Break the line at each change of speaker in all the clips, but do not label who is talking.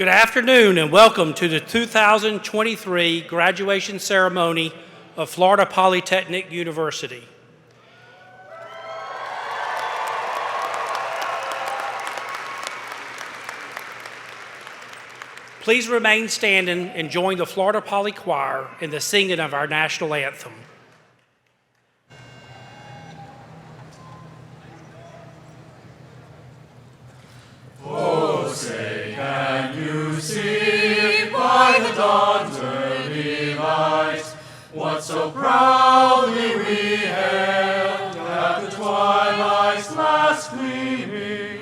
Good afternoon and welcome to the 2023 graduation ceremony of Florida Polytechnic University. Please remain standing and join the Florida Poly Choir in the singing of our national anthem.
Oh, say can you see by the dawn's early light what so proudly we hailed at the twilight's last gleaming,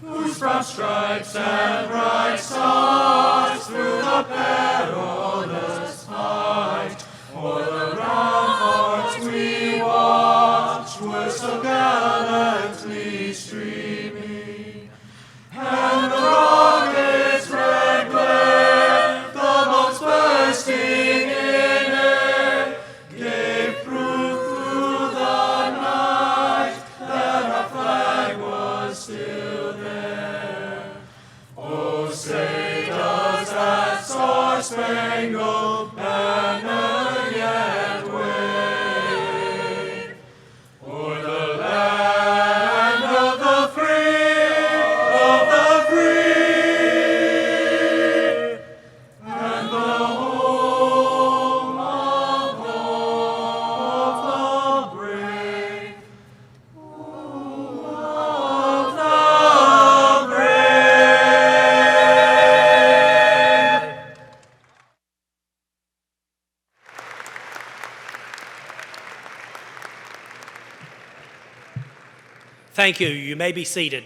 whose broad stripes and bright stars through the perilous fight o'er the ramparts we watched were so gallantly streaming, and the rocket's red glare, the bombs bursting in air, gave proof through the night that our flag was still there. Oh, say does that star-spangled banner yet wave o'er the land of the free, and the home of the brave, of the brave.
Thank you. You may be seated.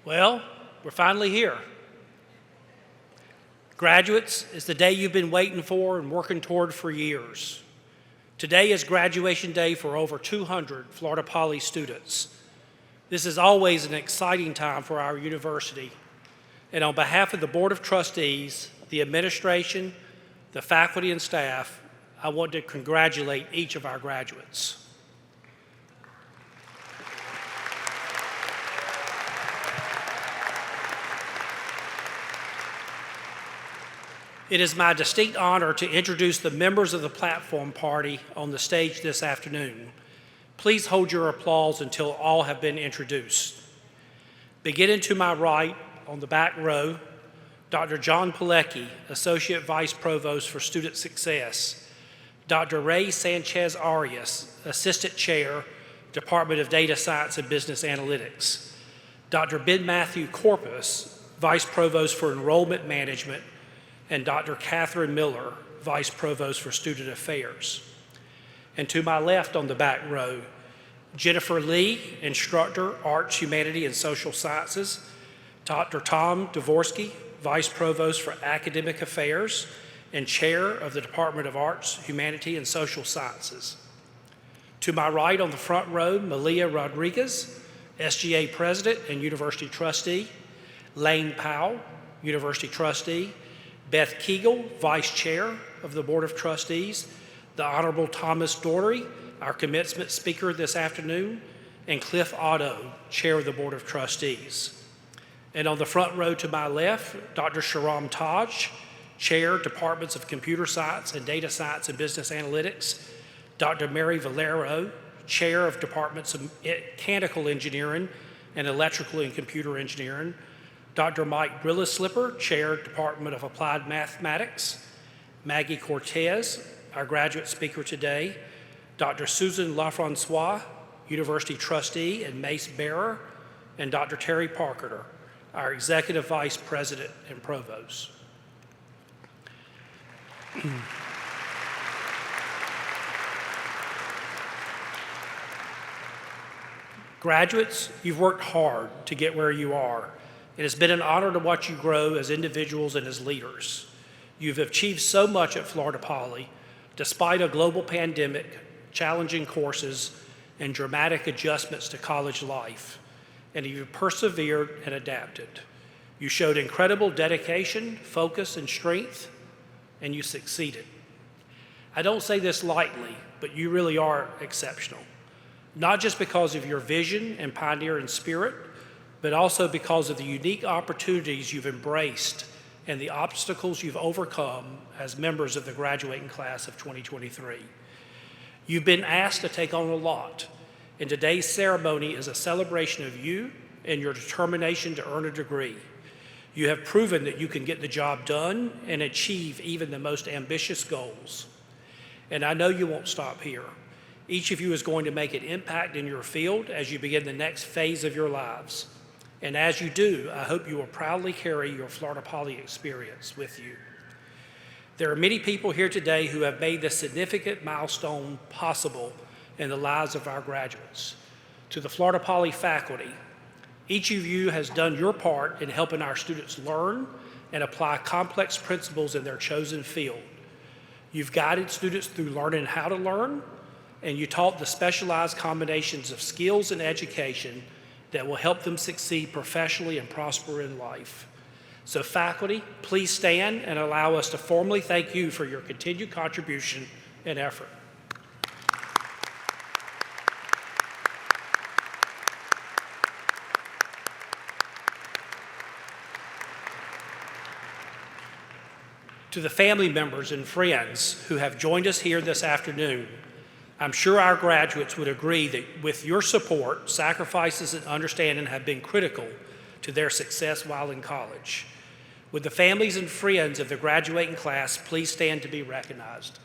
Well, we're finally here. Graduates, it's the day you've been waiting for and working toward for years. Today is graduation day for over 200 Florida Poly students. This is always an exciting time for our university. And on behalf of the Board of Trustees, the administration, the faculty and staff, I want to congratulate each of our graduates. It is my distinct honor to introduce the members of the platform party on the stage this afternoon. Please hold your applause until all have been introduced. Beginning to my right on the back row, Dr. John Pilecki, Associate Vice Provost for Student Success, Dr. Ray Sanchez Arias, Assistant Chair, Department of Data Science and Business Analytics, Dr. Ben Matthew Corpus, Vice Provost for Enrollment Management, and Dr. Catherine Miller, Vice Provost for Student Affairs. And to my left on the back row, Jennifer Lee, Instructor, Arts, Humanity, and Social Sciences, Dr. Tom Dvorsky, Vice Provost for Academic Affairs and Chair of the Department of Arts, Humanity, and Social Sciences. To my right on the front row, Malia Rodriguez, SGA President and University Trustee, Lane Powell, University Trustee, Beth Kegel, Vice Chair of the Board of Trustees, the Honorable Thomas Doherty, our commencement speaker this afternoon, and Cliff Otto, Chair of the Board of Trustees. And on the front row to my left, Dr. Sharam Taj, Chair, Departments of Computer Science and Data Science and Business Analytics, Dr. Mary Valero, Chair of Departments of Mechanical Engineering and Electrical and Computer Engineering, Dr. Mike Brillis-Slipper, Chair, Department of Applied Mathematics, Maggie Cortez, our graduate speaker today, Dr. Susan LaFrancois, University Trustee and Mace Bearer, and Dr. Terry Parker, our Executive Vice President and Provost. Graduates, you've worked hard to get where you are. It has been an honor to watch you grow as individuals and as leaders. You've achieved so much at Florida Poly, despite a global pandemic, challenging courses, and dramatic adjustments to college life. and you persevered and adapted. You showed incredible dedication, focus, and strength, and you succeeded. I don't say this lightly, but you really are exceptional. Not just because of your vision and pioneering spirit, but also because of the unique opportunities you've embraced and the obstacles you've overcome as members of the graduating class of 2023. You've been asked to take on a lot, and today's ceremony is a celebration of you and your determination to earn a degree. You have proven that you can get the job done and achieve even the most ambitious goals. And I know you won't stop here. Each of you is going to make an impact in your field as you begin the next phase of your lives. And as you do, I hope you will proudly carry your Florida Poly experience with you. There are many people here today who have made this significant milestone possible in the lives of our graduates. To the Florida Poly faculty, each of you has done your part in helping our students learn and apply complex principles in their chosen field. You've guided students through learning how to learn, and you taught the specialized combinations of skills and education that will help them succeed professionally and prosper in life. So faculty, please stand and allow us to formally thank you for your continued contribution and effort. To the family members and friends who have joined us here this afternoon, I'm sure our graduates would agree that with your support, sacrifices and understanding have been critical to their success while in college. Would the families and friends of the graduating class please stand to be recognized?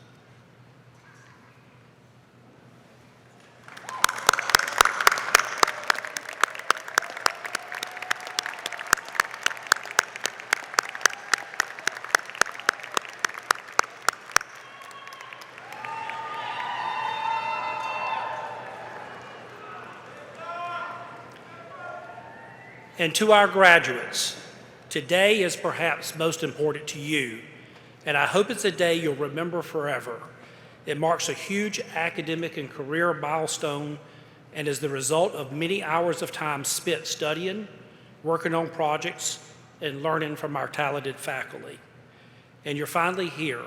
And to our graduates, today is perhaps most important to you, and I hope it's a day you'll remember forever. It marks a huge academic and career milestone and is the result of many hours of time spent studying, working on projects, and learning from our talented faculty. And you're finally here.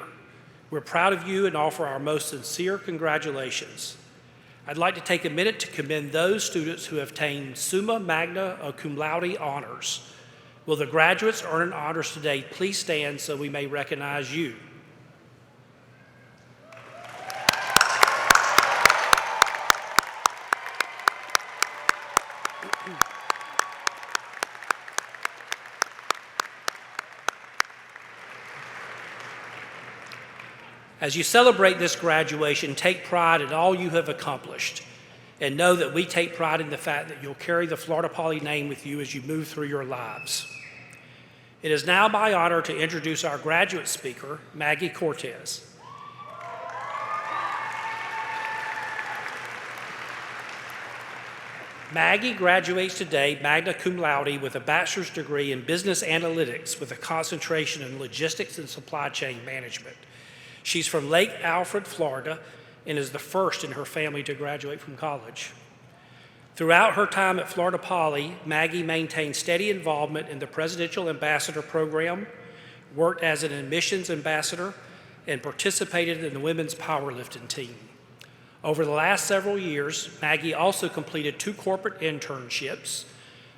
We're proud of you and offer our most sincere congratulations. I'd like to take a minute to commend those students who have attained summa magna cum laude honors. Will the graduates earning honors today please stand so we may recognize you? As you celebrate this graduation, take pride in all you have accomplished, and know that we take pride in the fact that you'll carry the Florida Poly name with you as you move through your lives. It is now my honor to introduce our graduate speaker, Maggie Cortez. Maggie graduates today magna cum laude with a bachelor's degree in business analytics with a concentration in logistics and supply chain management. She's from Lake Alfred, Florida, and is the first in her family to graduate from college. Throughout her time at Florida Poly, Maggie maintained steady involvement in the Presidential Ambassador Program, worked as an admissions ambassador, and participated in the women's powerlifting team. Over the last several years, Maggie also completed 2 corporate internships.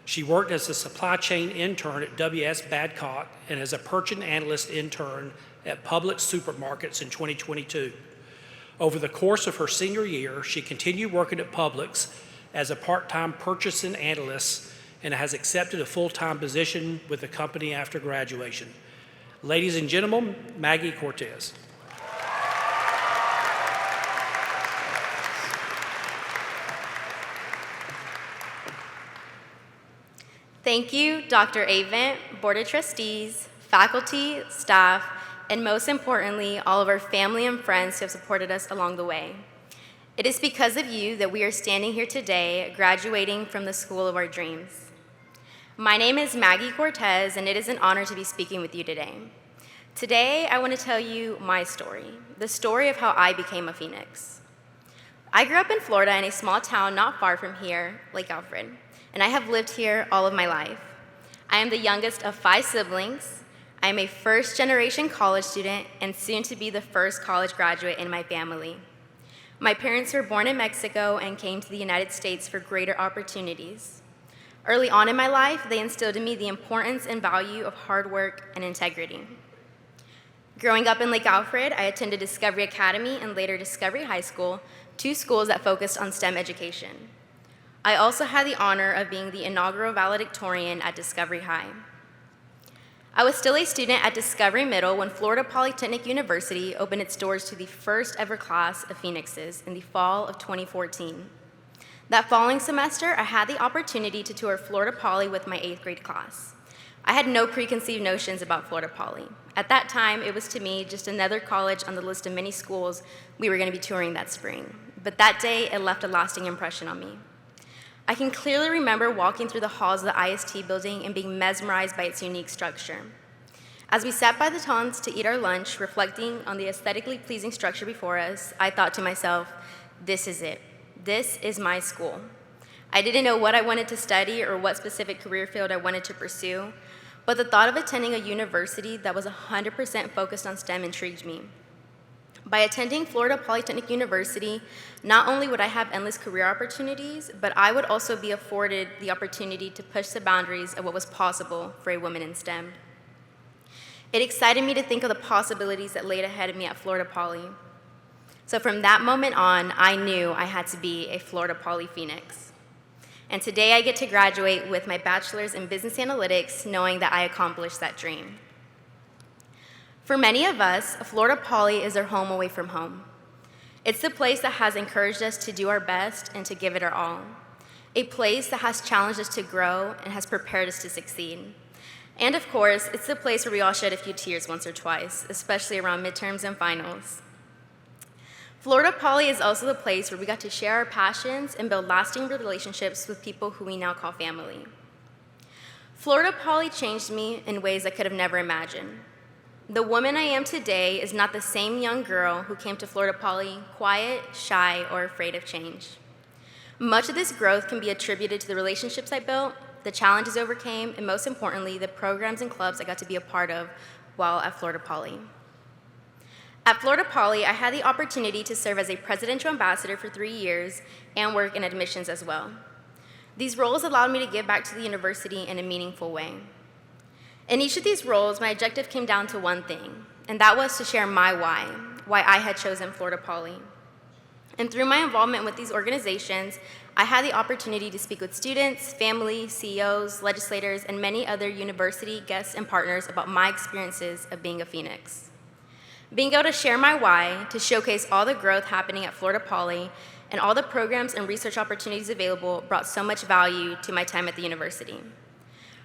She worked as a supply chain intern at W.S. Badcock and as a purchasing analyst intern at Publix Supermarkets in 2022. Over the course of her senior year, she continued working at Publix as a part-time purchasing analyst and has accepted a full-time position with the company after graduation. Ladies and gentlemen, Maggie Cortez.
Thank you, Dr. Avent, Board of Trustees, faculty, staff, and most importantly, all of our family and friends who have supported us along the way. It is because of you that we are standing here today, graduating from the school of our dreams. My name is Maggie Cortez, and it is an honor to be speaking with you today. Today, I want to tell you my story, the story of how I became a Phoenix. I grew up in Florida in a small town not far from here, Lake Alfred. and I have lived here all of my life. I am the youngest of 5 siblings. I am a first-generation college student and soon to be the first college graduate in my family. My parents were born in Mexico and came to the United States for greater opportunities. Early on in my life, they instilled in me the importance and value of hard work and integrity. Growing up in Lake Alfred, I attended Discovery Academy and later Discovery High School, 2 schools that focused on STEM education. I also had the honor of being the inaugural valedictorian at Discovery High. I was still a student at Discovery Middle when Florida Polytechnic University opened its doors to the first ever class of Phoenixes in the fall of 2014. That following semester, I had the opportunity to tour Florida Poly with my 8th grade class. I had no preconceived notions about Florida Poly. At that time, it was to me just another college on the list of many schools we were going to be touring that spring. But that day, it left a lasting impression on me. I can clearly remember walking through the halls of the IST building and being mesmerized by its unique structure. As we sat by the tons to eat our lunch, reflecting on the aesthetically pleasing structure before us, I thought to myself, this is it. This is my school. I didn't know what I wanted to study or what specific career field I wanted to pursue, but the thought of attending a university that was 100% focused on STEM intrigued me. By attending Florida Polytechnic University, not only would I have endless career opportunities, but I would also be afforded the opportunity to push the boundaries of what was possible for a woman in STEM. It excited me to think of the possibilities that laid ahead of me at Florida Poly. So from that moment on, I knew I had to be a Florida Poly Phoenix. And today I get to graduate with my bachelor's in business analytics, knowing that I accomplished that dream. For many of us, Florida Poly is our home away from home. It's the place that has encouraged us to do our best and to give it our all. A place that has challenged us to grow and has prepared us to succeed. And of course, it's the place where we all shed a few tears once or twice, especially around midterms and finals. Florida Poly is also the place where we got to share our passions and build lasting relationships with people who we now call family. Florida Poly changed me in ways I could have never imagined. The woman I am today is not the same young girl who came to Florida Poly quiet, shy, or afraid of change. Much of this growth can be attributed to the relationships I built, the challenges I overcame, and most importantly, the programs and clubs I got to be a part of while at Florida Poly. At Florida Poly, I had the opportunity to serve as a presidential ambassador for 3 years and work in admissions as well. These roles allowed me to give back to the university in a meaningful way. In each of these roles, my objective came down to one thing, and that was to share my why I had chosen Florida Poly. And through my involvement with these organizations, I had the opportunity to speak with students, family, CEOs, legislators, and many other university guests and partners about my experiences of being a Phoenix. Being able to share my why, to showcase all the growth happening at Florida Poly, and all the programs and research opportunities available brought so much value to my time at the university.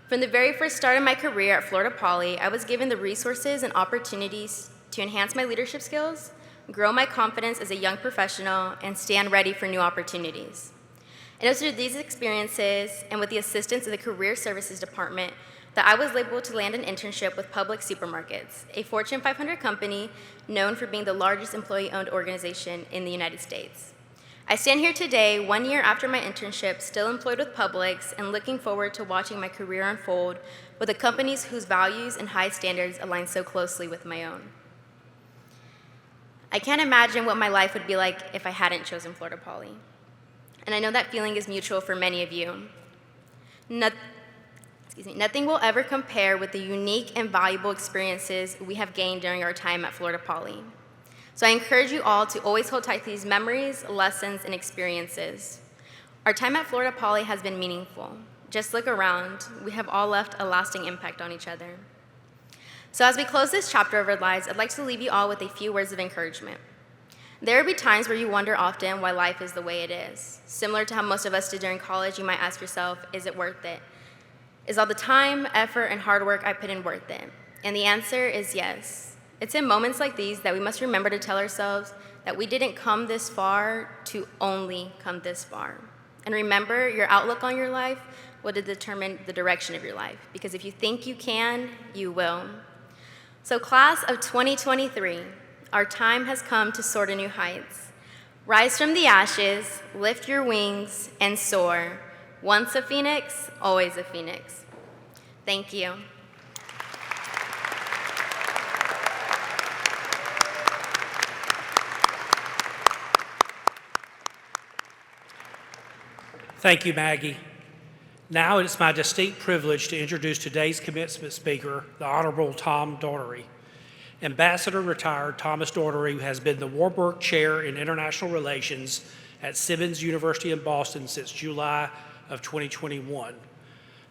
From the very first start of my career at Florida Poly, I was given the resources and opportunities to enhance my leadership skills, grow my confidence as a young professional, and stand ready for new opportunities. And it was through these experiences and with the assistance of the Career Services Department that I was able to land an internship with Publix Supermarkets, a Fortune 500 company known for being the largest employee-owned organization in the United States. I stand here today, 1 year after my internship, still employed with Publix and looking forward to watching my career unfold with the companies whose values and high standards align so closely with my own. I can't imagine what my life would be like if I hadn't chosen Florida Poly. And I know that feeling is mutual for many of you. Nothing will ever compare with the unique and valuable experiences we have gained during our time at Florida Poly. So I encourage you all to always hold tight to these memories, lessons, and experiences. Our time at Florida Poly has been meaningful. Just look around. We have all left a lasting impact on each other. So as we close this chapter of our lives, I'd like to leave you all with a few words of encouragement. There will be times where you wonder often why life is the way it is. Similar to how most of us did during college, you might ask yourself, is it worth it? Is all the time, effort, and hard work I put in worth it? And the answer is yes. It's in moments like these that we must remember to tell ourselves that we didn't come this far to only come this far. And remember, your outlook on your life will determine the direction of your life. Because if you think you can, you will. So class of 2023, our time has come to soar to new heights. Rise from the ashes, lift your wings, and soar. Once a Phoenix, always a Phoenix. Thank you.
Thank you, Maggie. Now it is my distinct privilege to introduce today's commencement speaker, the Honorable Tom Daugherty. Ambassador retired Thomas Daugherty has been the Warburg Chair in International Relations at Simmons University in Boston since July of 2021.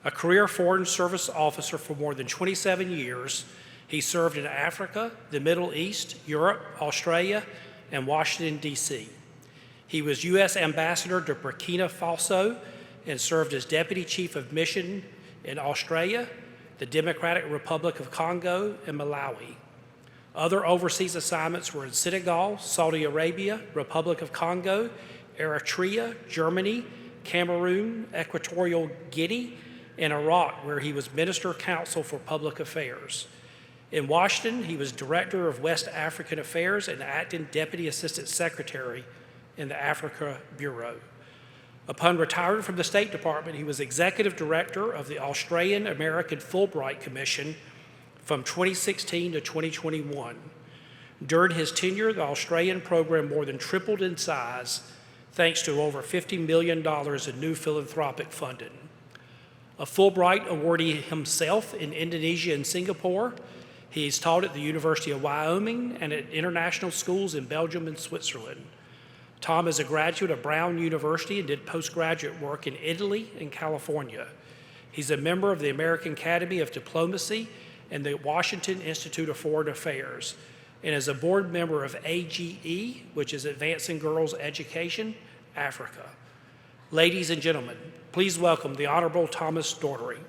A career Foreign Service officer for more than 27 years, he served in Africa, the Middle East, Europe, Australia, and Washington, D.C. He was U.S. Ambassador to Burkina Faso and served as Deputy Chief of Mission in Australia, the Democratic Republic of Congo, and Malawi. Other overseas assignments were in Senegal, Saudi Arabia, Republic of Congo, Eritrea, Germany, Cameroon, Equatorial Guinea, and Iraq, where he was Minister Counsel for Public Affairs. In Washington, he was Director of West African Affairs and Acting Deputy Assistant Secretary in the Africa Bureau. Upon retiring from the State Department, he was Executive Director of the Australian American Fulbright Commission from 2016 to 2021. During his tenure, the Australian program more than tripled in size, thanks to over $50 million in new philanthropic funding. A Fulbright awardee himself in Indonesia and Singapore, he's taught at the University of Wyoming and at international schools in Belgium and Switzerland. Tom is a graduate of Brown University and did postgraduate work in Italy and California. He's a member of the American Academy of Diplomacy and the Washington Institute of Foreign Affairs, and is a board member of AGE, which is Advancing Girls Education, Africa. Ladies and gentlemen, please welcome the Honorable Thomas Daugherty.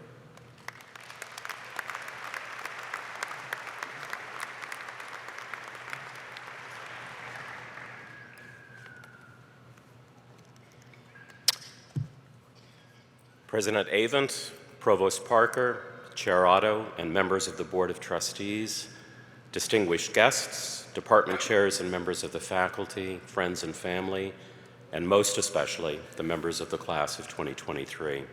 President Avent, Provost Parker, Chair Otto, and members of the Board of Trustees, distinguished guests, department chairs and members of the faculty, friends and family, and most especially the members of the class of 2023.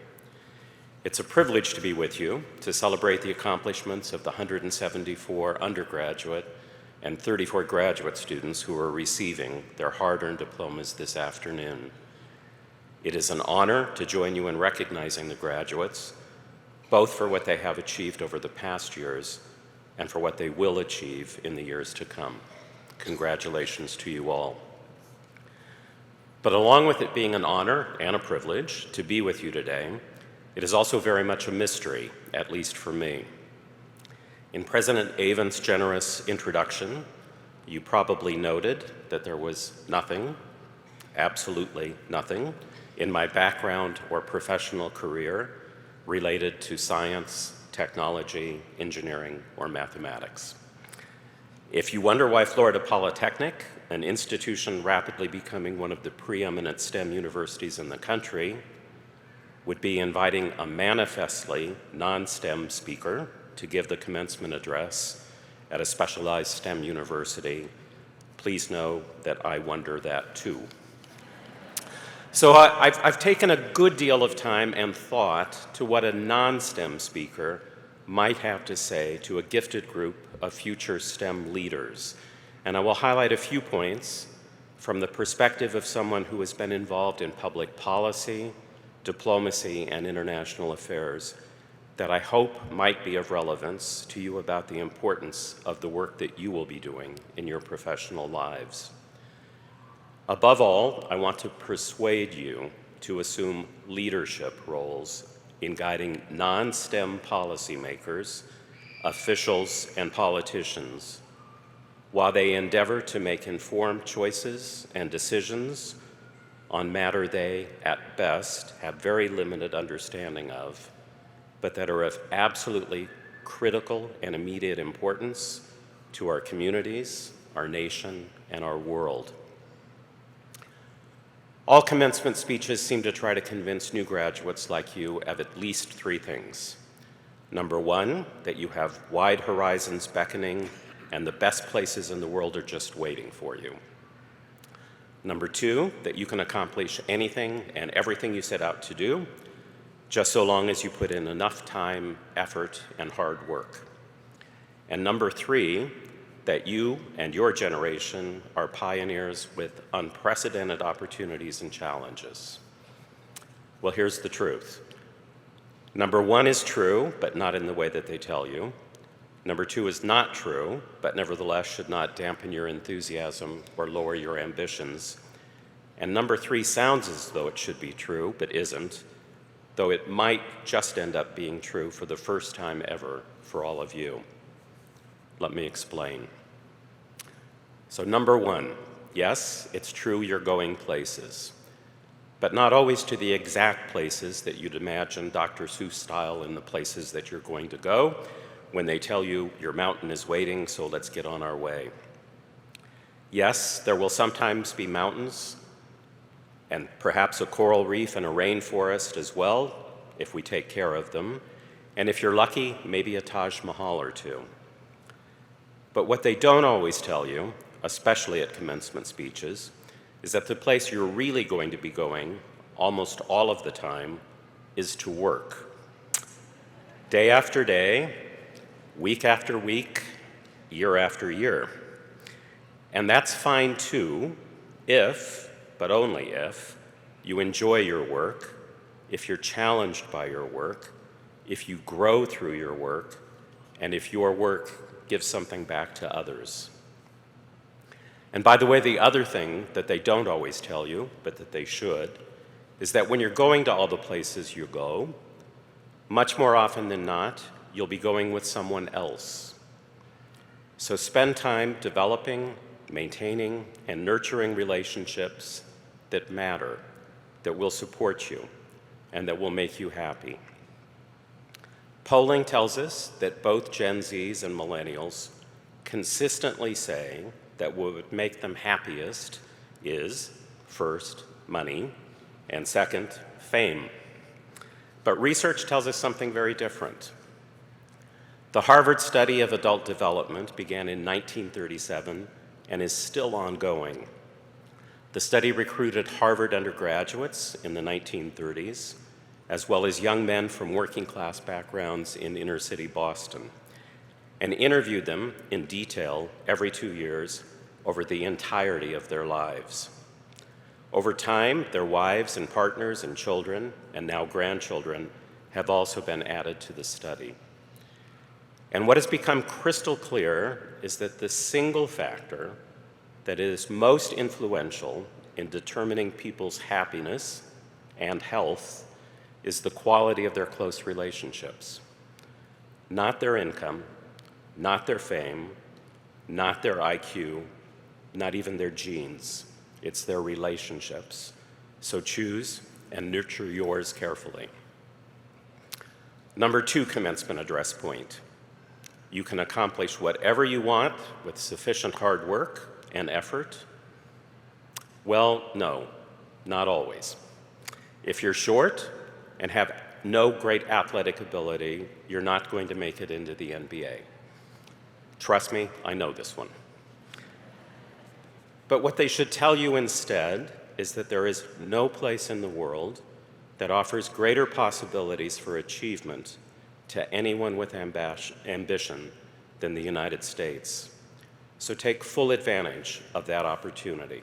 It's a privilege to be with you to celebrate the accomplishments of the 174 undergraduate and 34 graduate students who are receiving their hard-earned diplomas this afternoon. It is an honor to join you in recognizing the graduates, both for what they have achieved over the past years and for what they will achieve in the years to come. Congratulations to you all. But along with it being an honor and a privilege to be with you today, it is also very much a mystery, at least for me. In President Avent's generous introduction, you probably noted that there was nothing, absolutely nothing, in my background or professional career related to science, technology, engineering, or mathematics. If you wonder why Florida Polytechnic, an institution rapidly becoming one of the preeminent STEM universities in the country, would be inviting a manifestly non-STEM speaker to give the commencement address at a specialized STEM university, please know that I wonder that too. So I've taken a good deal of time and thought to what a non-STEM speaker might have to say to a gifted group of future STEM leaders. And I will highlight a few points from the perspective of someone who has been involved in public policy, diplomacy, and international affairs that I hope might be of relevance to you about the importance of the work that you will be doing in your professional lives. Above all, I want to persuade you to assume leadership roles in guiding non-STEM policymakers, officials, and politicians while they endeavor to make informed choices and decisions on matter they, at best, have very limited understanding of, but that are of absolutely critical and immediate importance to our communities, our nation, and our world. All commencement speeches seem to try to convince new graduates like you of at least three things. Number one, that you have wide horizons beckoning and the best places in the world are just waiting for you. Number two, that you can accomplish anything and everything you set out to do just so long as you put in enough time, effort, and hard work. And number 3, that you and your generation are pioneers with unprecedented opportunities and challenges. Well, here's the truth. Number 1 is true, but not in the way that they tell you. Number 2 is not true, but nevertheless should not dampen your enthusiasm or lower your ambitions. And number 3 sounds as though it should be true, but isn't, though it might just end up being true for the first time ever for all of you. Let me explain. So number 1, yes, it's true you're going places, but not always to the exact places that you'd imagine Dr. Seuss style in the places that you're going to go when they tell you your mountain is waiting, so let's get on our way. Yes, there will sometimes be mountains and perhaps a coral reef and a rainforest as well, if we take care of them. And if you're lucky, maybe a Taj Mahal or 2. But what they don't always tell you, especially at commencement speeches, is that the place you're really going to be going almost all of the time is to work. Day after day, week after week, year after year. And that's fine too, if, but only if, you enjoy your work, if you're challenged by your work, if you grow through your work, and if your work gives something back to others. And by the way, the other thing that they don't always tell you, but that they should, is that when you're going to all the places you go, much more often than not, you'll be going with someone else. So spend time developing, maintaining, and nurturing relationships that matter, that will support you, and that will make you happy. Polling tells us that both Gen Zs and millennials consistently say that what would make them happiest is, first, money, and second, fame. But research tells us something very different. The Harvard study of adult development began in 1937 and is still ongoing. The study recruited Harvard undergraduates in the 1930s, as well as young men from working class backgrounds in inner city Boston, and interviewed them in detail every 2 years over the entirety of their lives. Over time, their wives and partners and children, and now grandchildren, have also been added to the study. And what has become crystal clear is that the single factor that is most influential in determining people's happiness and health is the quality of their close relationships. Not their income, not their fame, not their IQ, not even their genes. It's their relationships. So choose and nurture yours carefully. Number 2 commencement address point. You can accomplish whatever you want with sufficient hard work and effort. Well, no, not always. If you're short and have no great athletic ability, you're not going to make it into the NBA. Trust me, I know this one. But what they should tell you instead is that there is no place in the world that offers greater possibilities for achievement to anyone with ambition than the United States. So take full advantage of that opportunity.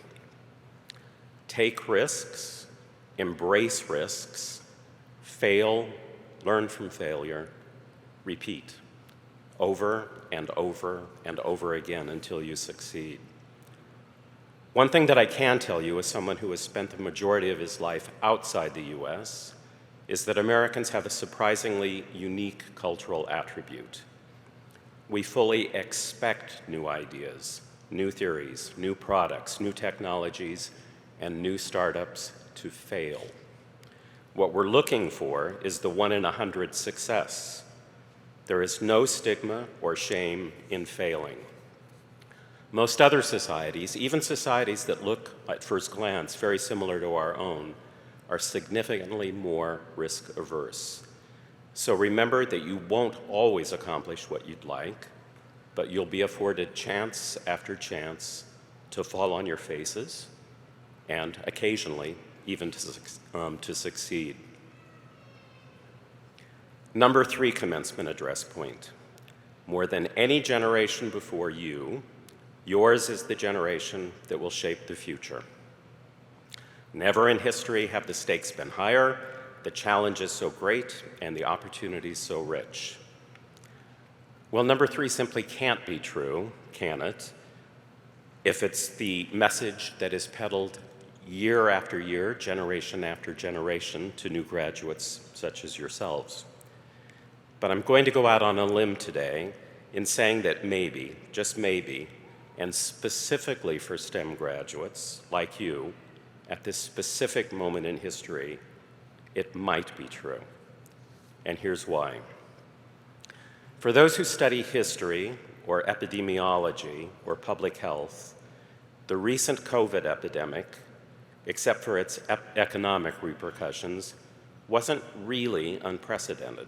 Take risks, embrace risks, fail, learn from failure, repeat over and over and over again until you succeed. One thing that I can tell you as someone who has spent the majority of his life outside the US is that Americans have a surprisingly unique cultural attribute. We fully expect new ideas, new theories, new products, new technologies, and new startups to fail. What we're looking for is the 1 in 100 success. There is no stigma or shame in failing. Most other societies, even societies that look at first glance very similar to our own, are significantly more risk averse. So remember that you won't always accomplish what you'd like, but you'll be afforded chance after chance to fall on your faces and occasionally even to succeed. Number 3 commencement address point. More than any generation before you, yours is the generation that will shape the future. Never in history have the stakes been higher, the challenges so great, and the opportunities so rich. Well, number 3 simply can't be true, can it, if it's the message that is peddled year after year, generation after generation, to new graduates such as yourselves. But I'm going to go out on a limb today in saying that maybe, just maybe, and specifically for STEM graduates like you, at this specific moment in history, it might be true. And here's why. For those who study history or epidemiology or public health, the recent COVID epidemic, except for its economic repercussions, wasn't really unprecedented.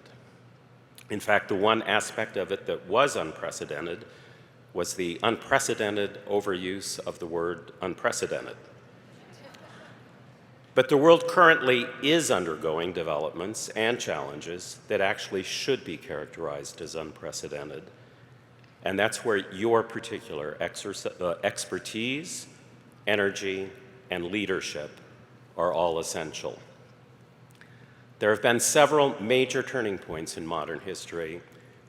In fact, the one aspect of it that was unprecedented was the unprecedented overuse of the word unprecedented. But the world currently is undergoing developments and challenges that actually should be characterized as unprecedented. And that's where your particular expertise, energy, and leadership are all essential. There have been several major turning points in modern history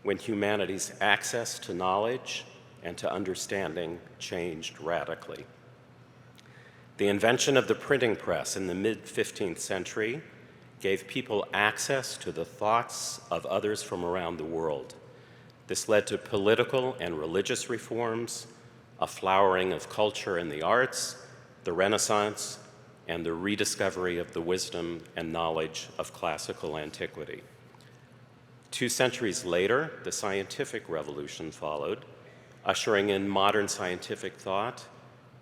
when humanity's access to knowledge and to understanding changed radically. The invention of the printing press in the mid-15th century gave people access to the thoughts of others from around the world. This led to political and religious reforms, a flowering of culture and the arts, the Renaissance, and the rediscovery of the wisdom and knowledge of classical antiquity. 2 centuries later, the scientific revolution followed, ushering in modern scientific thought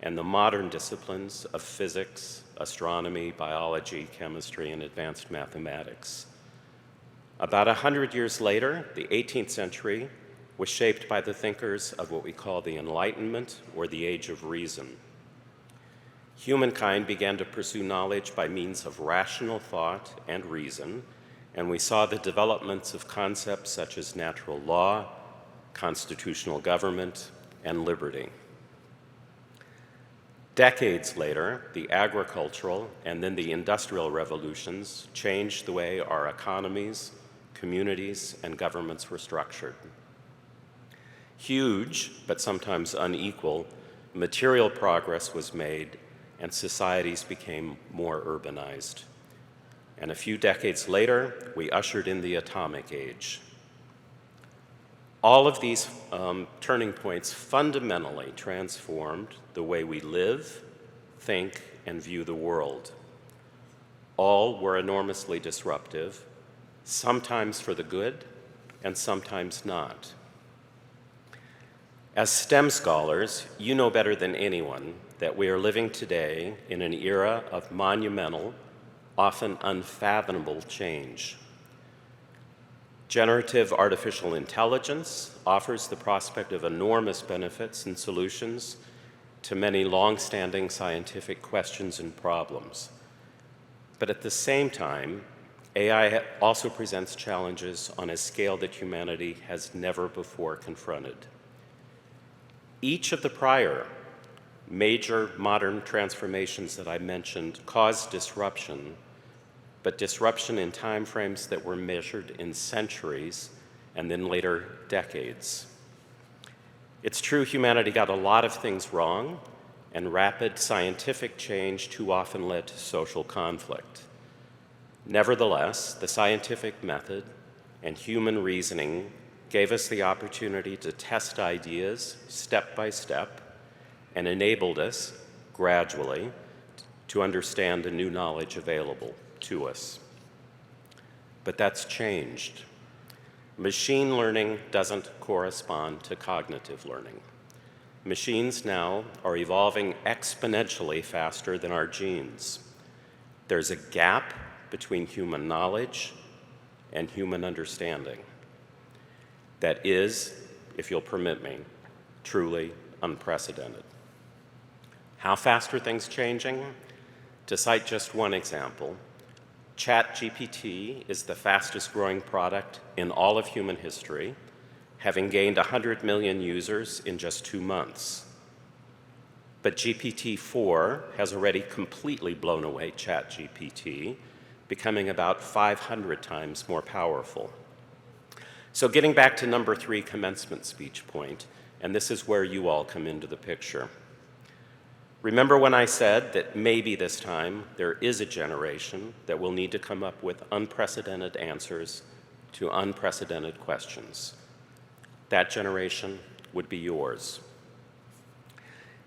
and the modern disciplines of physics, astronomy, biology, chemistry, and advanced mathematics. About 100 years later, the 18th century was shaped by the thinkers of what we call the Enlightenment, or the Age of Reason. Humankind began to pursue knowledge by means of rational thought and reason, and we saw the developments of concepts such as natural law, constitutional government, and liberty. Decades later, the agricultural and then the industrial revolutions changed the way our economies, communities, and governments were structured. Huge, but sometimes unequal, material progress was made, and societies became more urbanized. And a few decades later, we ushered in the atomic age. All of these turning points fundamentally transformed the way we live, think, and view the world. All were enormously disruptive, sometimes for the good and sometimes not. As STEM scholars, you know better than anyone that we are living today in an era of monumental, often unfathomable change. Generative artificial intelligence offers the prospect of enormous benefits and solutions to many long-standing scientific questions and problems. But at the same time, AI also presents challenges on a scale that humanity has never before confronted. Each of the prior major modern transformations that I mentioned caused disruption, but disruption in time frames that were measured in centuries and then later decades. It's true humanity got a lot of things wrong, and rapid scientific change too often led to social conflict. Nevertheless, the scientific method and human reasoning gave us the opportunity to test ideas step by step and enabled us, gradually, to understand the new knowledge available to us. But that's changed. Machine learning doesn't correspond to cognitive learning. Machines now are evolving exponentially faster than our genes. There's a gap between human knowledge and human understanding that is, if you'll permit me, truly unprecedented. How fast are things changing? To cite just one example, ChatGPT is the fastest growing product in all of human history, having gained 100 million users in just 2 months. But GPT-4 has already completely blown away ChatGPT, becoming about 500 times more powerful. So getting back to number 3 commencement speech point, and this is where you all come into the picture. Remember when I said that maybe this time there is a generation that will need to come up with unprecedented answers to unprecedented questions. That generation would be yours.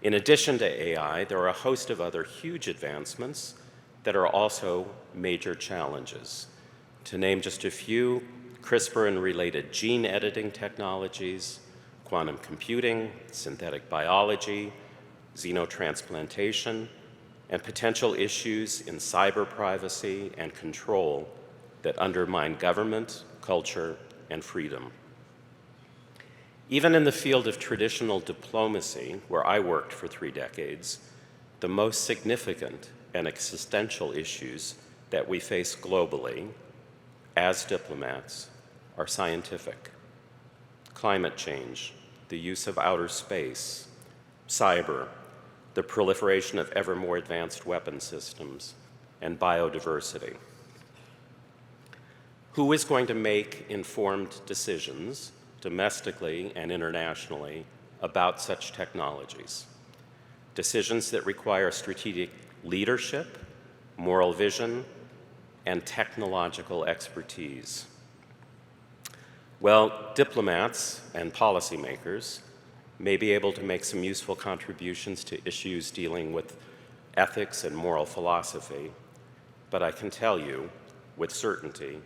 In addition to AI, there are a host of other huge advancements that are also major challenges. To name just a few, CRISPR and related gene editing technologies, quantum computing, synthetic biology, xenotransplantation, and potential issues in cyber privacy and control that undermine government, culture, and freedom. Even in the field of traditional diplomacy, where I worked for 3 decades, the most significant and existential issues that we face globally as diplomats are scientific. Climate change, the use of outer space, cyber, the proliferation of ever more advanced weapon systems, and biodiversity. Who is going to make informed decisions domestically and internationally about such technologies? Decisions that require strategic leadership, moral vision, and technological expertise. Well, diplomats and policymakers may be able to make some useful contributions to issues dealing with ethics and moral philosophy, but I can tell you with certainty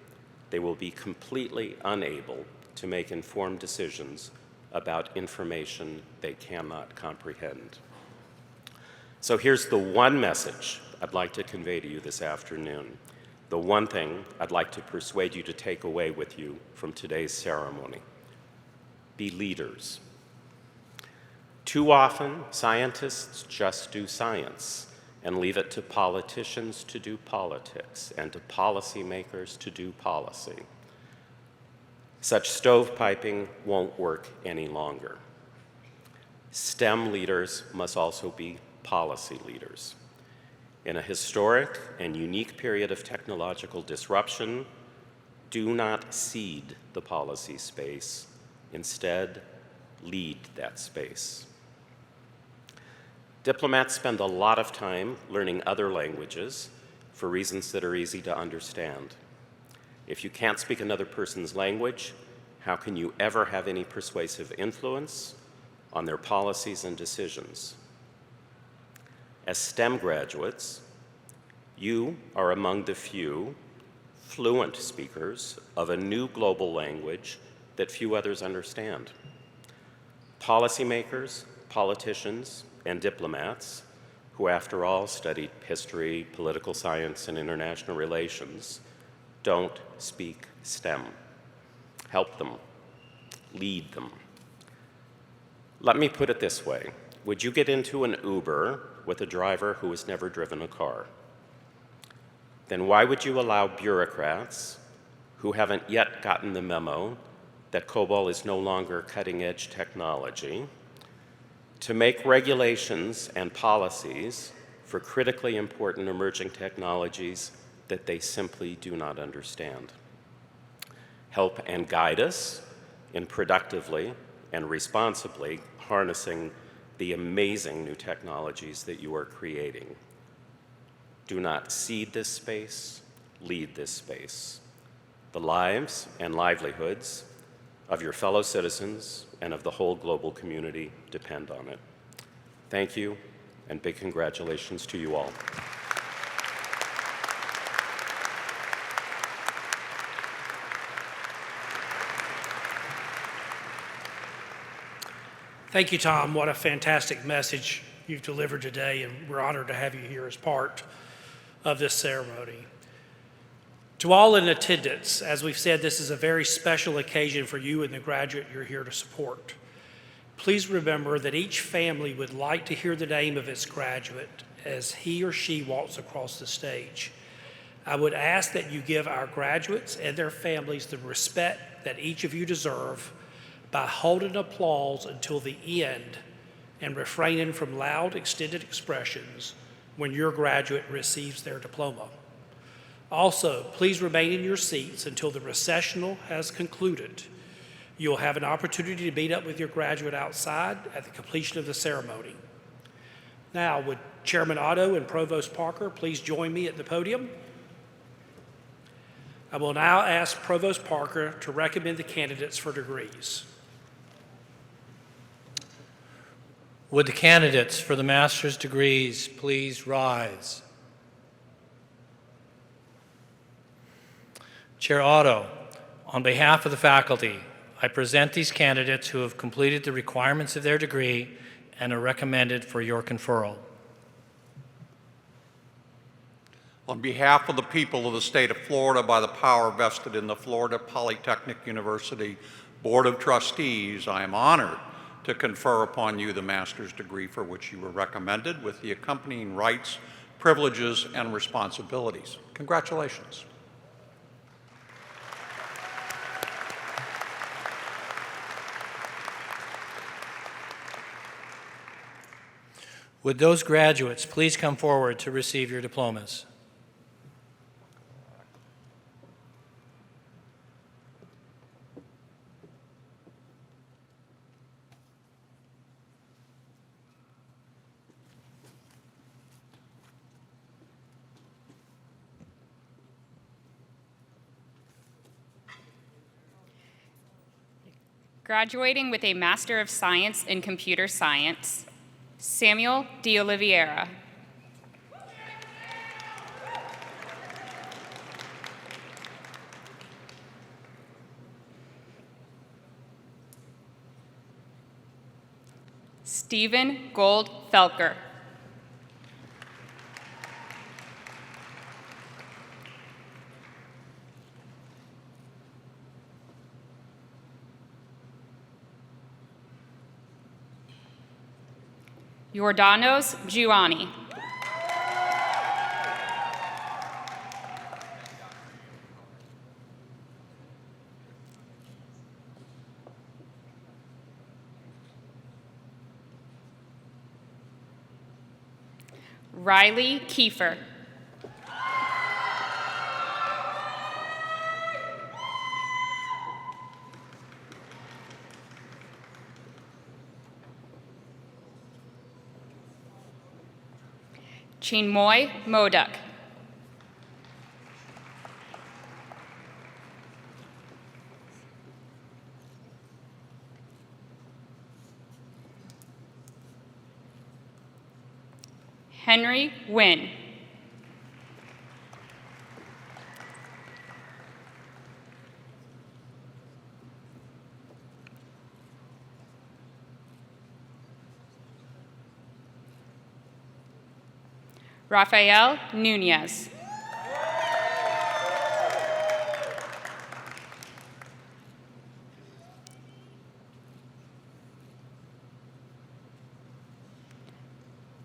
they will be completely unable to make informed decisions about information they cannot comprehend. So here's the one message I'd like to convey to you this afternoon, the one thing I'd like to persuade you to take away with you from today's ceremony. Be leaders. Too often, scientists just do science and leave it to politicians to do politics and to policymakers to do policy. Such stovepiping won't work any longer. STEM leaders must also be policy leaders. In a historic and unique period of technological disruption, do not cede the policy space. Instead, lead that space. Diplomats spend a lot of time learning other languages for reasons that are easy to understand. If you can't speak another person's language, how can you ever have any persuasive influence on their policies and decisions? As STEM graduates, you are among the few fluent speakers of a new global language that few others understand. Policymakers, politicians, and diplomats, who after all studied history, political science, and international relations, don't speak STEM. Help them. Lead them. Let me put it this way. Would you get into an Uber with a driver who has never driven a car? Then why would you allow bureaucrats who haven't yet gotten the memo that COBOL is no longer cutting-edge technology to make regulations and policies for critically important emerging technologies that they simply do not understand? Help and guide us in productively and responsibly harnessing the amazing new technologies that you are creating. Do not cede this space, lead this space. The lives and livelihoods of your fellow citizens and of the whole global community depend on it. Thank you, and big congratulations to you all.
Thank you, Tom. What a fantastic message you've delivered today, and we're honored to have you here as part of this ceremony. To all in attendance, as we've said, this is a very special occasion for you and the graduate you're here to support. Please remember that each family would like to hear the name of its graduate as he or she walks across the stage. I would ask that you give our graduates and their families the respect that each of you deserve by holding applause until the end and refraining from loud, extended expressions when your graduate receives their diploma. Also, please remain in your seats until the recessional has concluded. You'll have an opportunity to meet up with your graduate outside at the completion of the ceremony. Now, would Chairman Otto and Provost Parker please join me at the podium? I will now ask Provost Parker to recommend the candidates for degrees.
Would the candidates for the master's degrees please rise? Chair Otto, on behalf of the faculty, I present these candidates who have completed the requirements of their degree and are recommended for your conferral.
On behalf of the people of the state of Florida, by the power vested in the Florida Polytechnic University Board of Trustees, I am honored to confer upon you the master's degree for which you were recommended, with the accompanying rights, privileges, and responsibilities. Congratulations.
Would those graduates please come forward to receive your diplomas?
Graduating with a Master of Science in Computer Science, Samuel De Oliveira. Stephen Gold Felker. Jordanos Giovanni. Riley Kiefer. Chinmoy Modak. Henry Wynn. Rafael Nunez.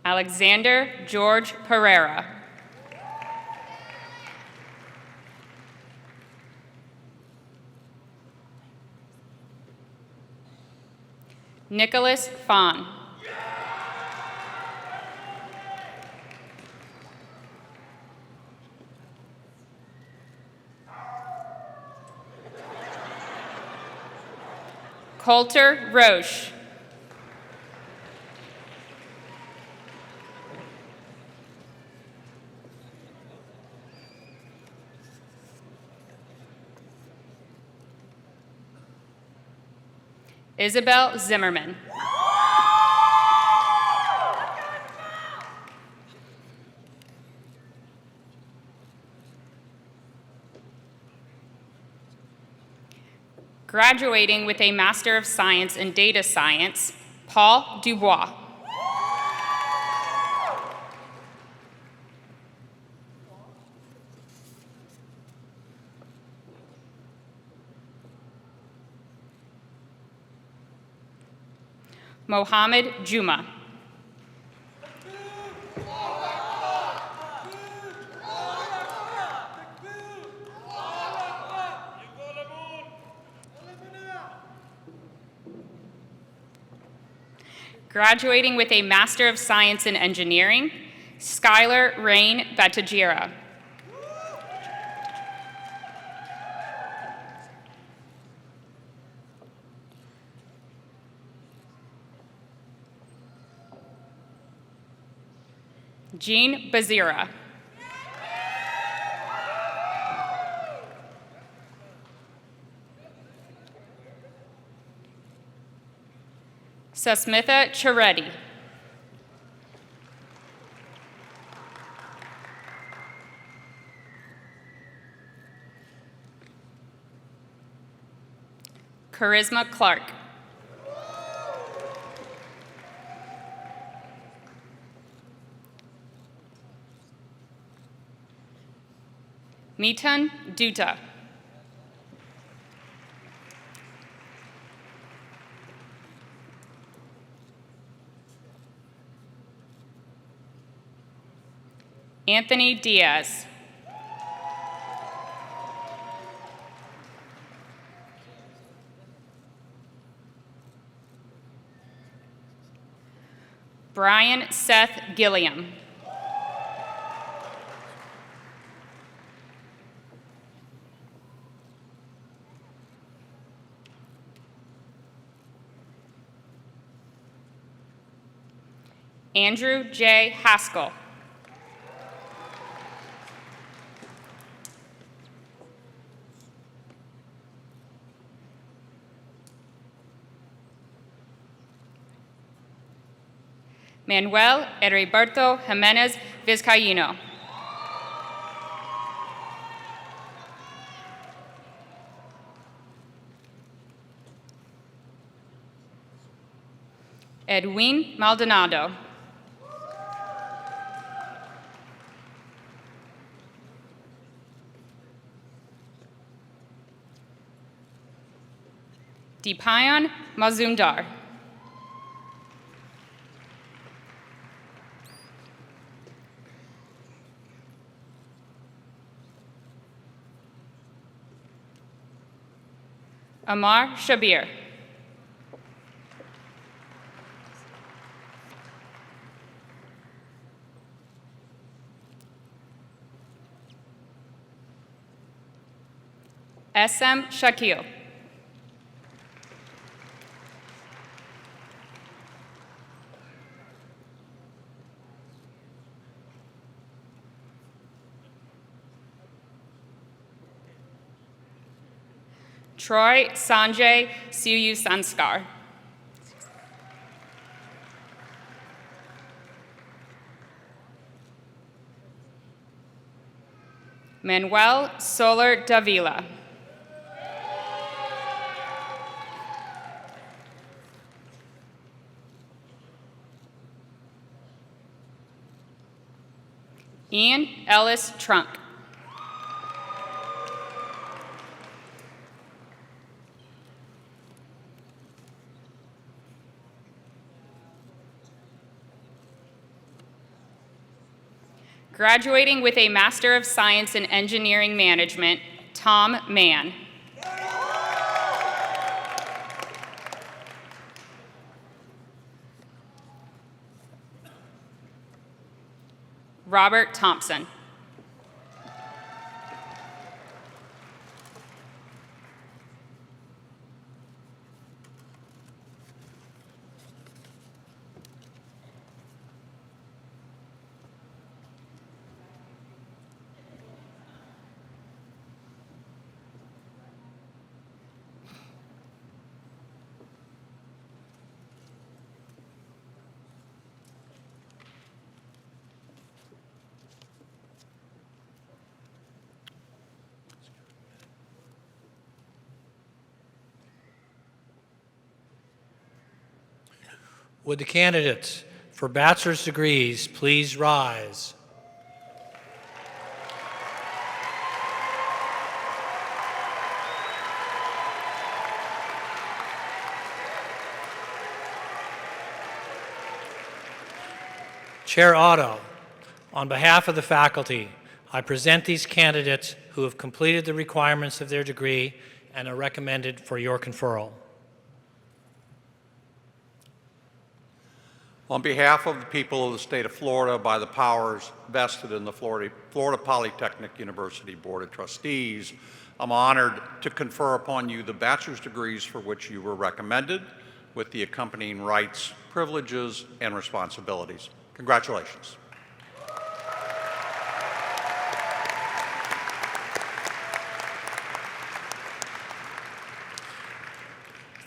Alexander George Pereira. Nicholas Fahn. Coulter Roche. Isabel Zimmerman. Graduating with a Master of Science in Data Science, Paul Dubois. Mohammed Juma. Graduating with a Master of Science in Engineering, Skylar Rain Battagira. Jean Bazira. Susmitha Chareddy. Charisma Clark. Mitan Dutta. Anthony Diaz. Brian Seth Gilliam. Andrew J. Haskell. Manuel Heriberto Jimenez Vizcaíno. Edwin Maldonado. Deepayan Mazumdar. Amar Shabir. SM Shakil. Troy Sanjay Suyu Sanskar. Manuel Soler Davila. Ian Ellis Trunk. Graduating with a Master of Science in Engineering Management, Tom Mann. Robert Thompson.
Would the candidates for bachelor's degrees please rise? Chair Otto, on behalf of the faculty, I present these candidates who have completed the requirements of their degree and are recommended for your conferral.
On behalf of the people of the state of Florida, by the powers vested in the Florida Polytechnic University Board of Trustees, I'm honored to confer upon you the bachelor's degrees for which you were recommended, with the accompanying rights, privileges, and responsibilities. Congratulations.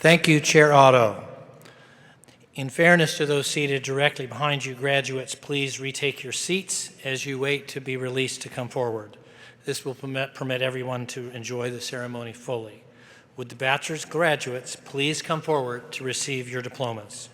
Thank you, Chair Otto. In fairness to those seated directly behind you, graduates, please retake your seats as you wait to be released to come forward. This will permit everyone to enjoy the ceremony fully. Would the bachelor's graduates please come forward to receive your diplomas?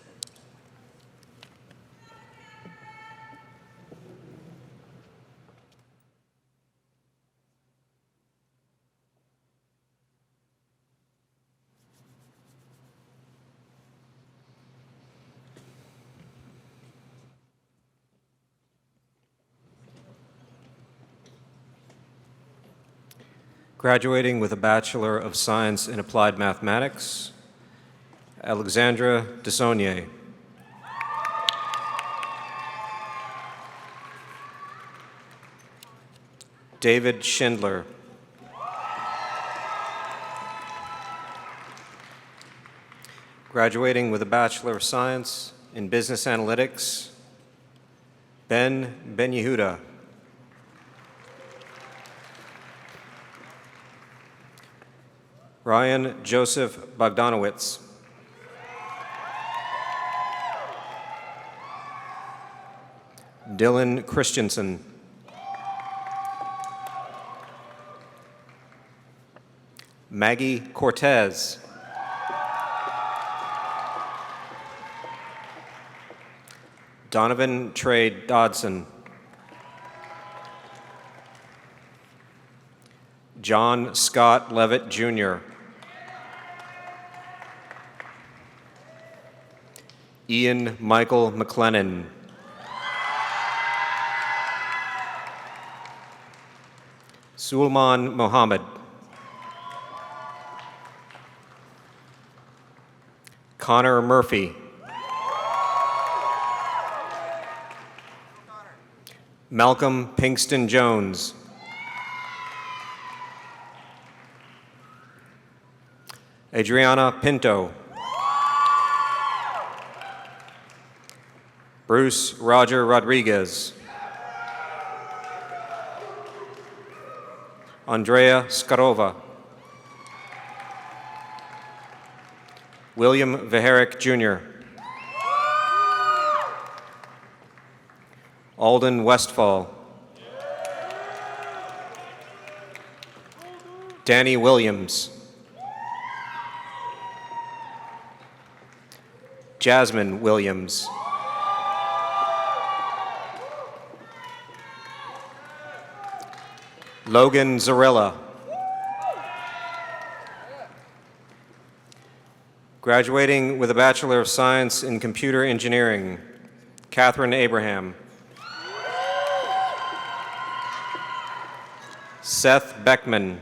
Graduating with a Bachelor of Science in Applied Mathematics, Alexandra Desaulniers. David Schindler. Graduating with a Bachelor of Science in Business Analytics, Ben Yehuda. Ryan Joseph Bogdanowicz. Dylan Christensen. Maggie Cortez. Donovan Trade Dodson. John Scott Levitt, Jr. Ian Michael McLennan. Sulman Mohammed. Connor Murphy. Malcolm Pinkston Jones. Adriana Pinto. Bruce Roger Rodriguez. Andrea Skarova. William Viharic, Jr. Alden Westfall. Danny Williams. Jasmine Williams. Logan Zarilla. Graduating with a Bachelor of Science in Computer Engineering, Catherine Abraham. Seth Beckman.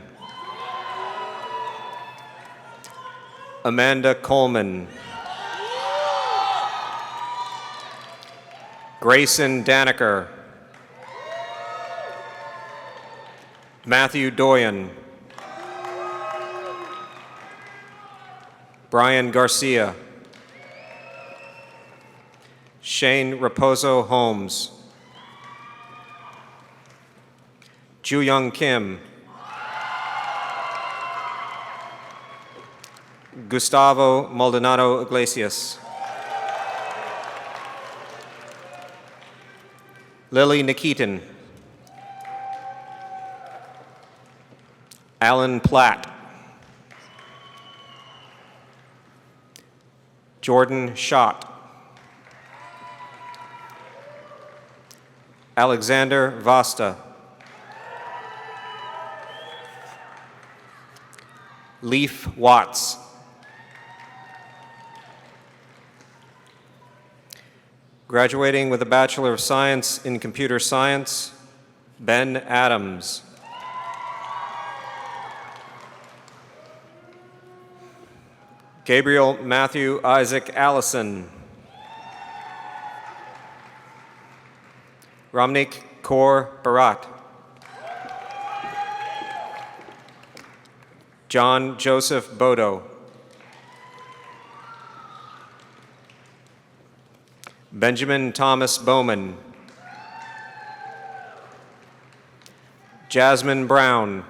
Amanda Coleman. Grayson Danaker. Matthew Doyen. Brian Garcia. Shane Raposo Holmes. Ju-Young Kim. Gustavo Maldonado Iglesias. Lily Nikitin. Alan Platt. Jordan Schott. Alexander Vasta. Leaf Watts. Graduating with a Bachelor of Science in Computer Science, Ben Adams. Gabriel Matthew Isaac Allison. Ramnik Kaur Barat. John Joseph Bodo. Benjamin Thomas Bowman. Jasmine Brown.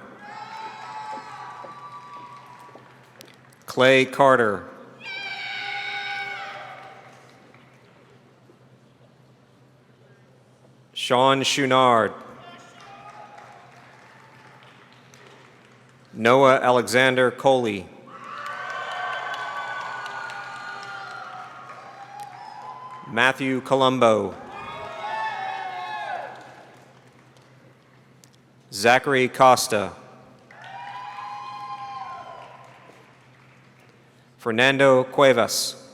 Clay Carter. Sean Chouinard. Noah Alexander Coley. Matthew Colombo. Zachary Costa. Fernando Cuevas.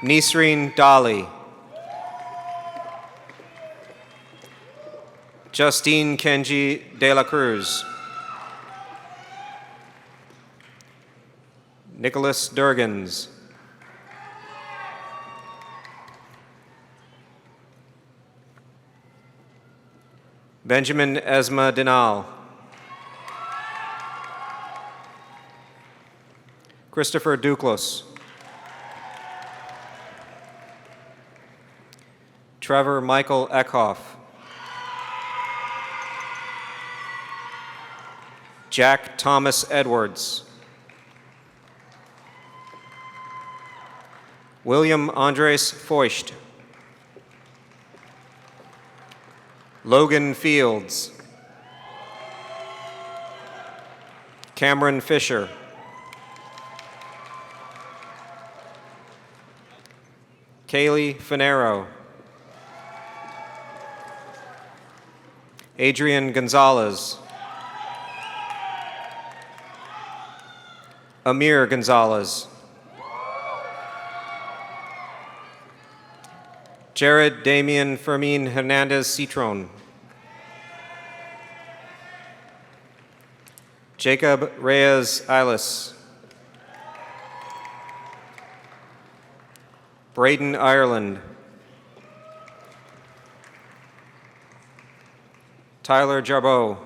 Nisreen Dali. Justine Kenji De La Cruz. Nicholas Durgans. Benjamin Esma Dinal. Christopher Duclos. Trevor Michael Eckhoff. Jack Thomas Edwards. William Andres Feucht. Logan Fields. Cameron Fisher. Kaylee Finero. Adrian Gonzalez. Amir Gonzalez. Jared Damian Fermin Hernandez Citron. Jacob Reyes Eilis. Braden Ireland. Tyler Jarboe.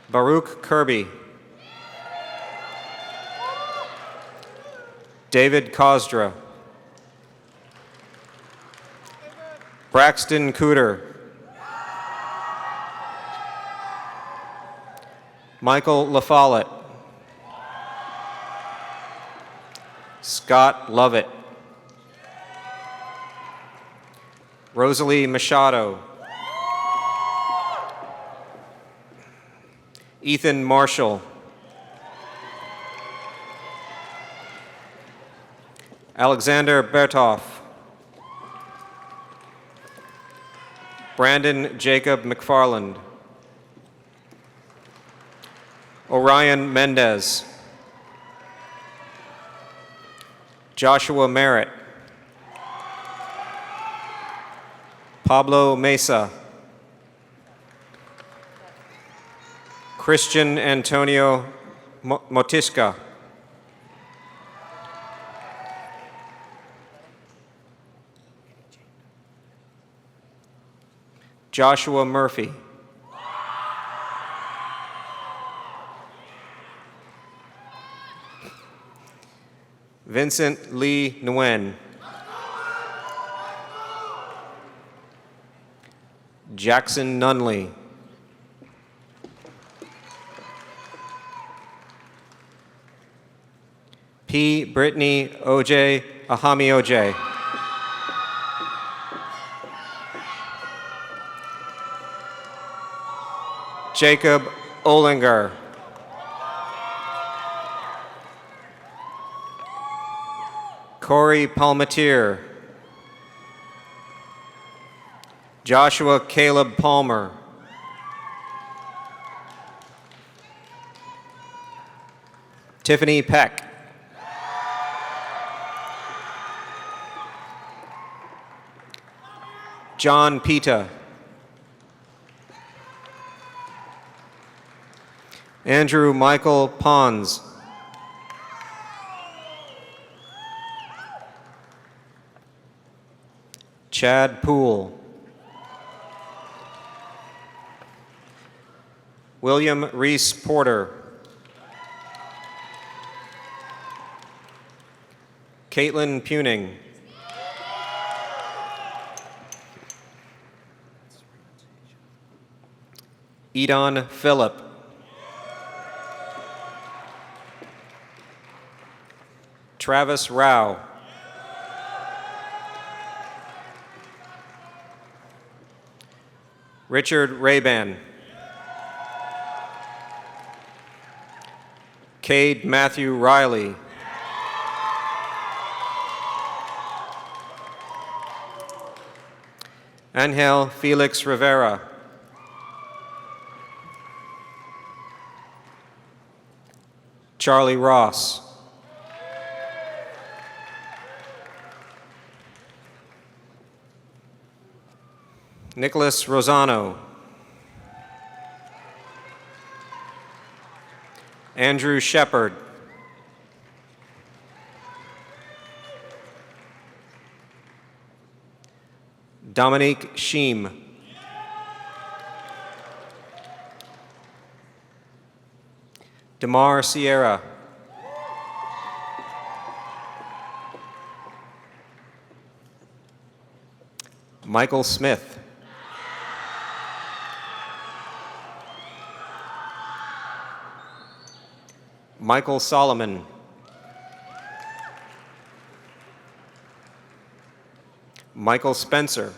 Baruch Kirby. David Kosdra. Braxton Cooter. Michael LaFollette. Scott Lovett. Rosalie Machado. Ethan Marshall. Alexander Bertoff. Brandon Jacob McFarland. Orion Mendez. Joshua Merritt. Pablo Mesa. Christian Antonio Motiska. Joshua Murphy. Vincent Lee Nguyen. Jackson Nunley. P. Brittany O.J. Ahami O.J. Jacob Olinger. Corey Palmatier. Joshua Caleb Palmer. Tiffany Peck. John Pita. Andrew Michael Pons. Chad Poole. William Reese Porter. Caitlin Puning. Edon Phillip. Travis Rao. Richard Rayban. Cade Matthew Riley. Angel Felix Rivera. Charlie Ross. Nicholas Rosano. Andrew Shepard. Dominique Sheem. Damar Sierra. Michael Smith. Michael Solomon. Michael Spencer.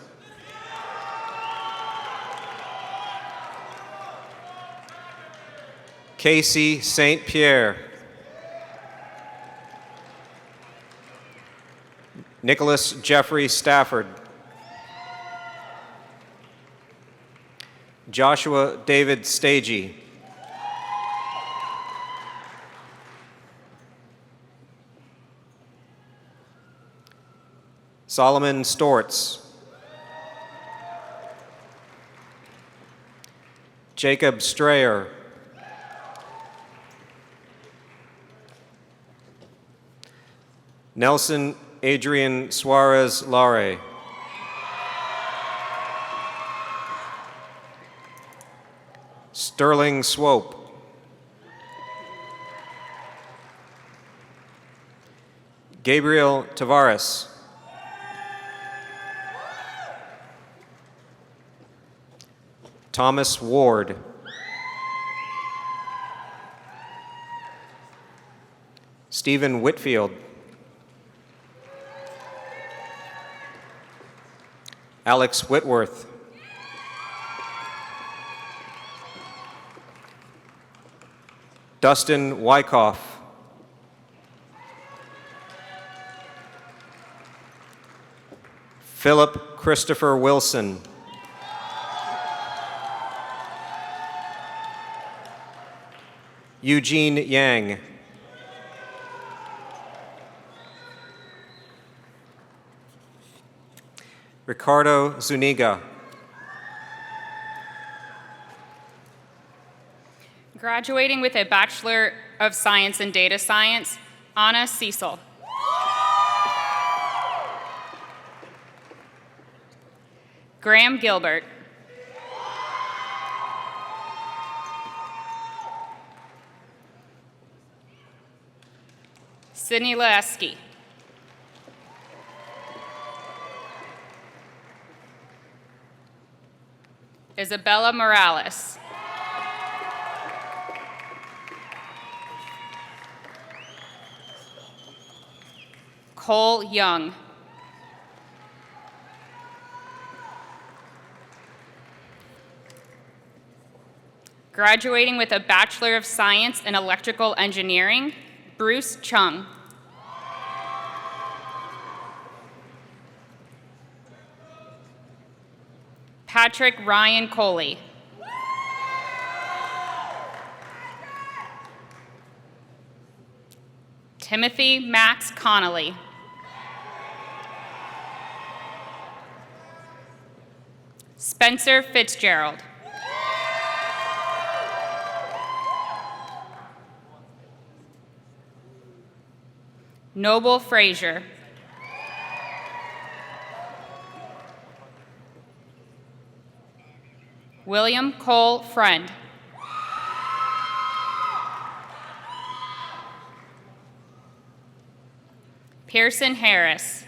Casey St. Pierre. Nicholas Jeffrey Stafford. Joshua David Stagey. Solomon Stortz. Jacob Strayer. Nelson Adrian Suarez Lare. Sterling Swope. Gabriel Tavares. Thomas Ward. Stephen Whitfield. Alex Whitworth. Dustin Wyckoff. Philip Christopher Wilson. Eugene Yang. Ricardo Zuniga.
Graduating with a Bachelor of Science in Data Science, Anna Cecil. Graham Gilbert. Sydney Laesky. Isabella Morales. Cole Young. Graduating with a Bachelor of Science in Electrical Engineering, Bruce Chung. Patrick Ryan Coley. Timothy Max Connolly. Spencer Fitzgerald. Noble Frazier. William Cole Friend. Pearson Harris.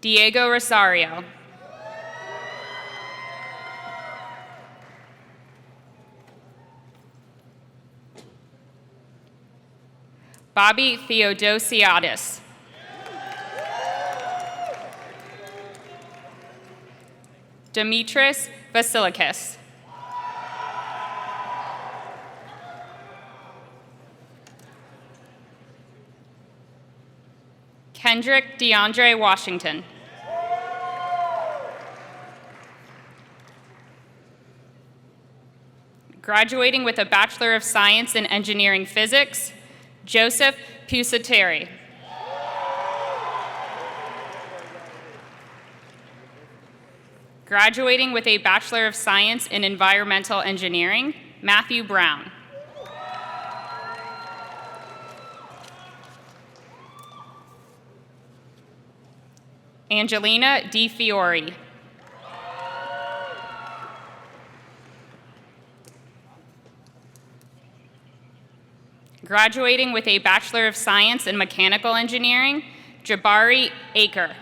Diego Rosario. Bobby Theodosiadis. Demetris Vasilikis. Kendrick DeAndre Washington. Graduating with a Bachelor of Science in Engineering Physics, Joseph Pusateri. Graduating with a Bachelor of Science in Environmental Engineering, Matthew Brown. Angelina Di Fiori. Graduating with a Bachelor of Science in Mechanical Engineering, Jabari Aker.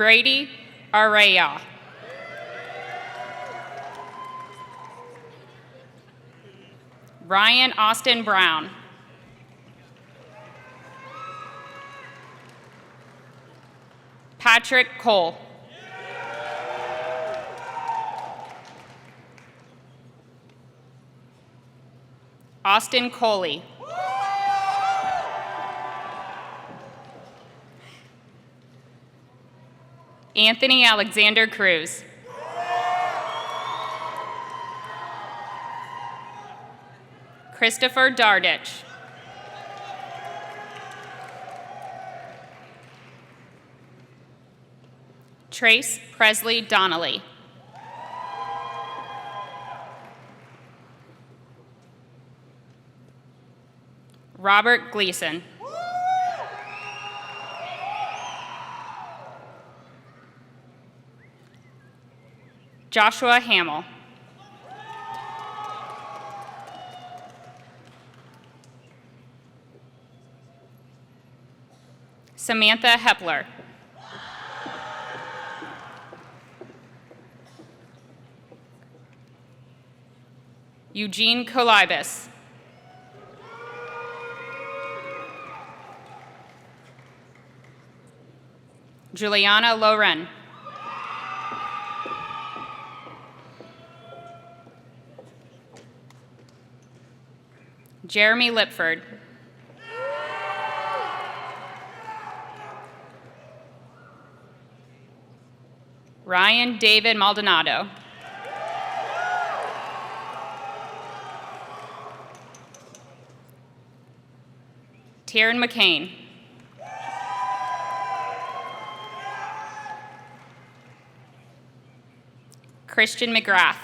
Brady Araya. Ryan Austin Brown. Patrick Cole. Austin Coley. Anthony Alexander Cruz. Christopher Dardich. Trace Presley Donnelly. Robert Gleason. Joshua Hamill. Samantha Hepler. Eugene Kolibus. Juliana Loren. Jeremy Lipford. Ryan David Maldonado. Taryn McCain. Christian McGrath.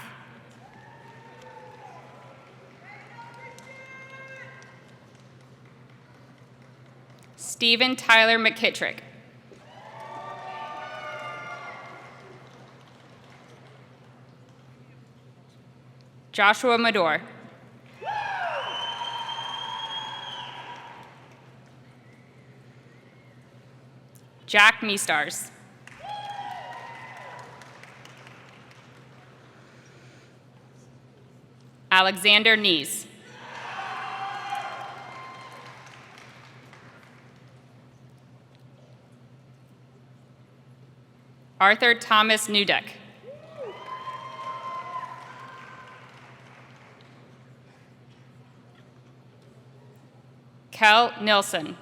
Stephen Tyler McKittrick. Joshua Mador. Jack Meestars. Alexander Nees. Arthur Thomas Newdeck. Kel Nilsson.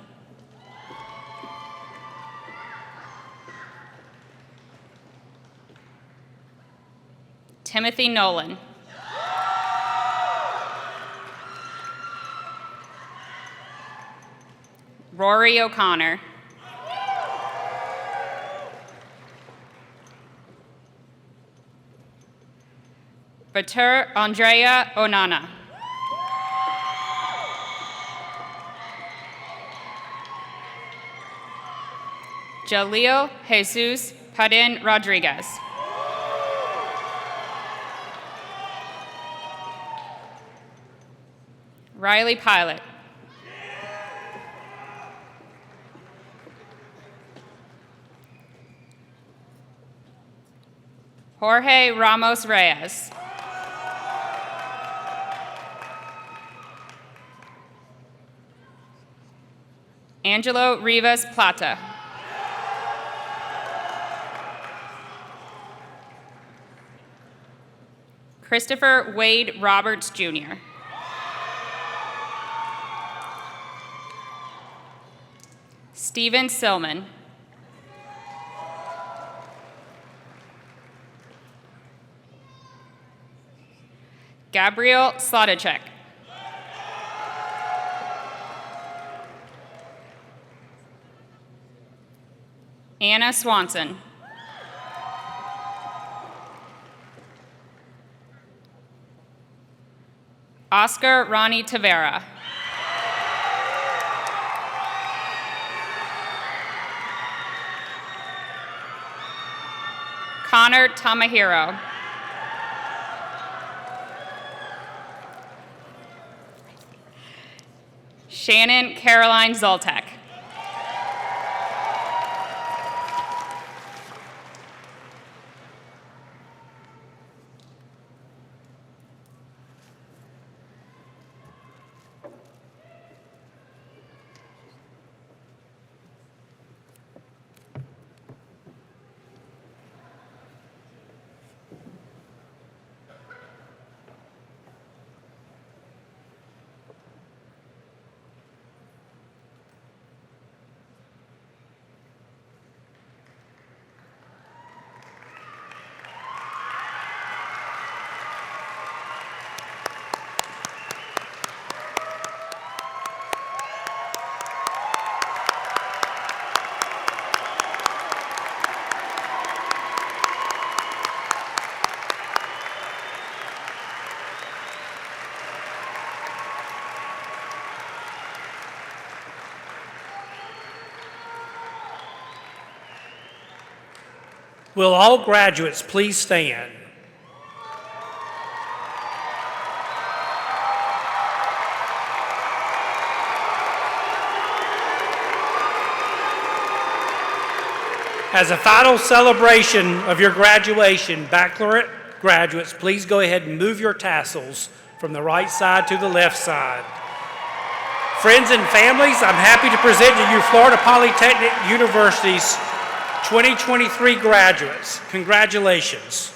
Timothy Nolan. Rory O'Connor. Batur Andrea Onana. Jalil Jesus Padin Rodriguez. Riley Pilot. Jorge Ramos Reyes. Angelo Rivas Plata. Christopher Wade Roberts, Jr. Steven Silman. Gabriel Sladacek. Anna Swanson. Oscar Ronnie Tavera. Connor Tamahiro. Shannon Caroline Zoltek.
Will all graduates please stand? As a final celebration of your graduation, baccalaureate graduates, please go ahead and move your tassels from the right side to the left side. Friends and families, I'm happy to present to you Florida Polytechnic University's 2023 graduates. Congratulations.